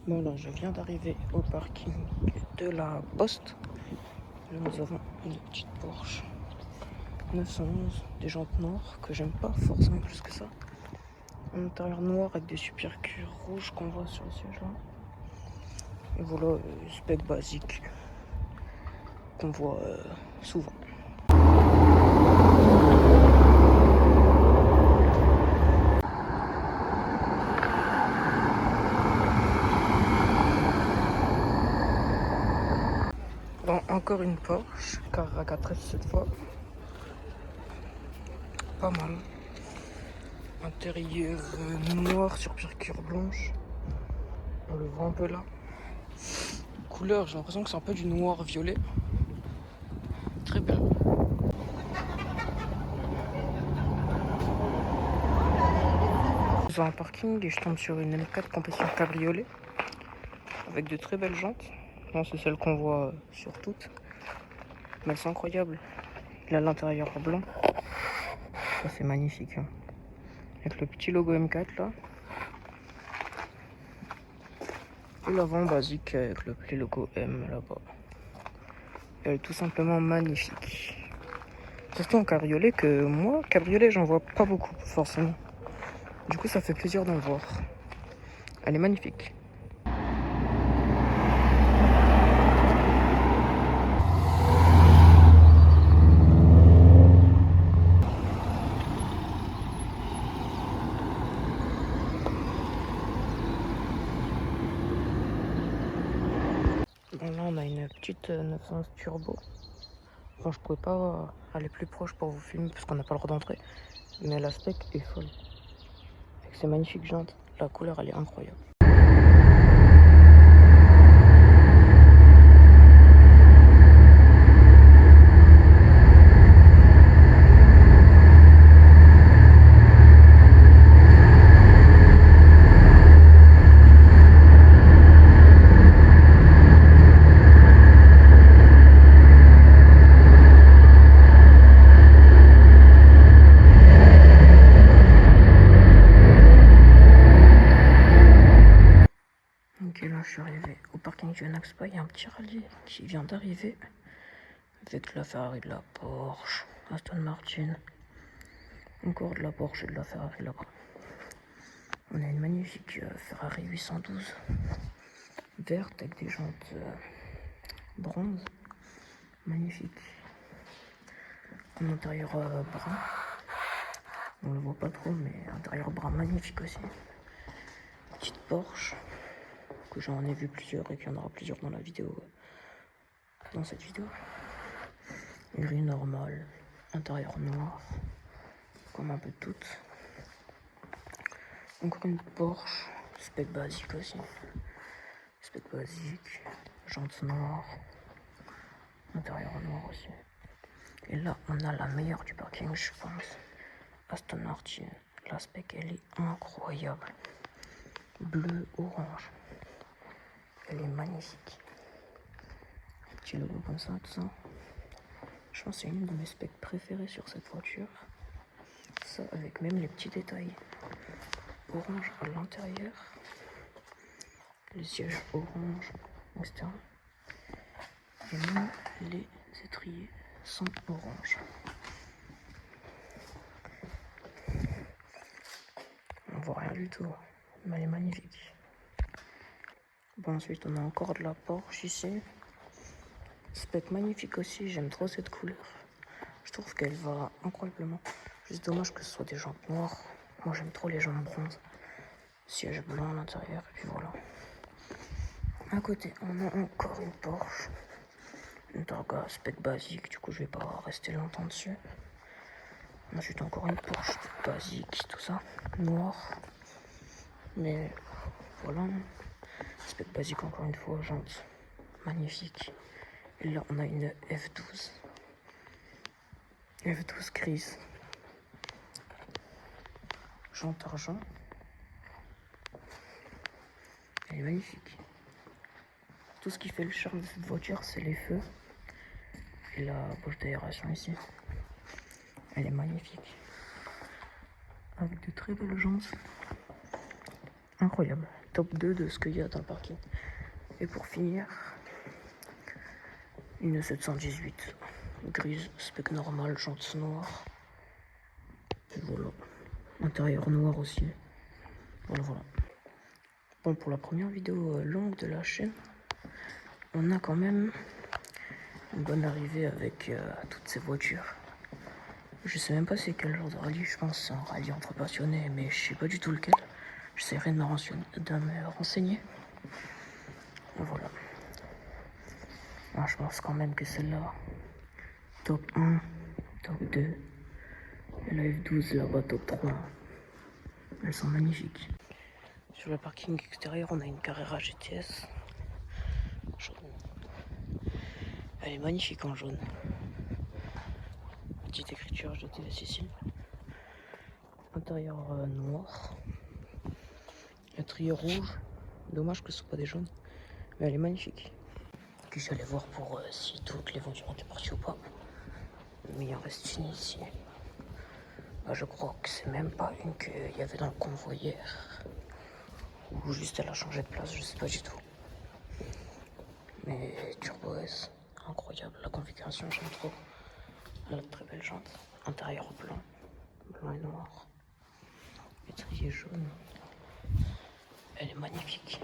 Bon là, je viens d'arriver au parking de la Poste. Là, nous avons une petite Porsche 911, des jantes noires que j'aime pas forcément plus que ça. Un intérieur noir avec des super cuirs rouges qu'on voit sur le siège là. Et voilà, spec basique qu'on voit souvent. Bon, encore une Porsche, Carrera 13 cette fois. Pas mal. Intérieur noir sur pierre blanche. On le voit un peu là. Couleur, j'ai l'impression que c'est un peu du noir violet. Très bien. Dans un parking et je tombe sur une M4 compétition cabriolet avec de très belles jantes. Non, c'est celle qu'on voit sur toutes. Mais elles sont incroyables. Il a l'intérieur blanc. Ça c'est magnifique. Hein. Avec le petit logo M4 là. Et l'avant basique avec le petit logo M là-bas. Elle est tout simplement magnifique. Surtout en cabriolet que moi, cabriolet j'en vois pas beaucoup forcément. Du coup ça fait plaisir d'en voir. Elle est magnifique. Bon là on a une petite 911 turbo. Bon je pouvais pas aller plus proche pour vous filmer parce qu'on n'a pas le droit d'entrer. Mais l'aspect est folle. Avec ces magnifiques jantes, la couleur elle est incroyable. Ok, là je suis arrivé au parking du Naxpa, il y a un petit rallye qui vient d'arriver avec de la Ferrari, de la Porsche, Aston Martin, encore de la Porsche et de la Ferrari là-bas. On a une magnifique Ferrari 812 verte avec des jantes bronze, magnifique. Un intérieur brun, on le voit pas trop, mais intérieur brun magnifique aussi. Petite Porsche que j'en ai vu plusieurs et qu'il y en aura plusieurs dans la vidéo, dans cette vidéo. Gris normal, intérieur noir, comme un peu toutes. Encore une Porsche, spec basique aussi. Spec basique, jantes noires, intérieur noir aussi. Et là, on a la meilleure du parking, je pense. Aston Martin. L'aspect, elle est incroyable. Bleu, orange. Elle est magnifique. Petit logo comme ça, tout ça. Je pense que c'est une de mes specs préférées sur cette voiture. Ça, avec même les petits détails. Orange à l'intérieur. Les sièges orange, etc. Et même les étriers sont orange. On voit rien du tout, mais elle est magnifique. Bon, ensuite on a encore de la Porsche ici. Spec magnifique aussi, j'aime trop cette couleur. Je trouve qu'elle va incroyablement. Juste dommage que ce soit des jantes noires. Moi j'aime trop les jantes bronze. Siège blanc à l'intérieur, et puis voilà. À côté, on a encore une Porsche. Une Targa spec basique, du coup je vais pas rester longtemps dessus. Ensuite encore une Porsche basique, tout ça, noir. Mais voilà, spec basique encore une fois, jantes magnifique. Et là on a une F12. F12 grise. Jante argent. Elle est magnifique. Tout ce qui fait le charme de cette voiture, c'est les feux et la bouche d'aération ici. Elle est magnifique. Avec de très belles jantes. Incroyable. top 2 de ce qu'il y a dans le parking. Et pour finir, une 718 grise, spec normal, jantes noires. Et voilà. Intérieur noir aussi. Voilà, voilà. Bon, pour la première vidéo longue de la chaîne, on a quand même une bonne arrivée avec toutes ces voitures. Je sais même pas c'est quel genre de rallye, je pense c'est un rallye entre passionnés, mais je sais pas du tout lequel. J'essaierai de me renseigner. Voilà. Alors, je pense quand même que celle-là, top 1, top 2, et la F12 là-bas, top 3. Elles sont magnifiques. Sur le parking extérieur, on a une Carrera GTS jaune. Elle est magnifique en jaune. Petite écriture GTS Sicile. Intérieur noir. Le trier rouge. Dommage que ce soit pas des jaunes. Mais elle est magnifique. Puis j'allais voir pour si toutes les voitures étaient parties ou pas. Mais il en reste une ici. Bah, je crois que c'est même pas une qu'il y avait dans le convoi hier. Ou juste elle a changé de place, je sais pas du tout. Mais Turbo S, incroyable. La configuration, j'aime trop. Elle a de très belles jantes. Intérieur blanc. Blanc et noir. Étrier jaune. Elle est magnifique.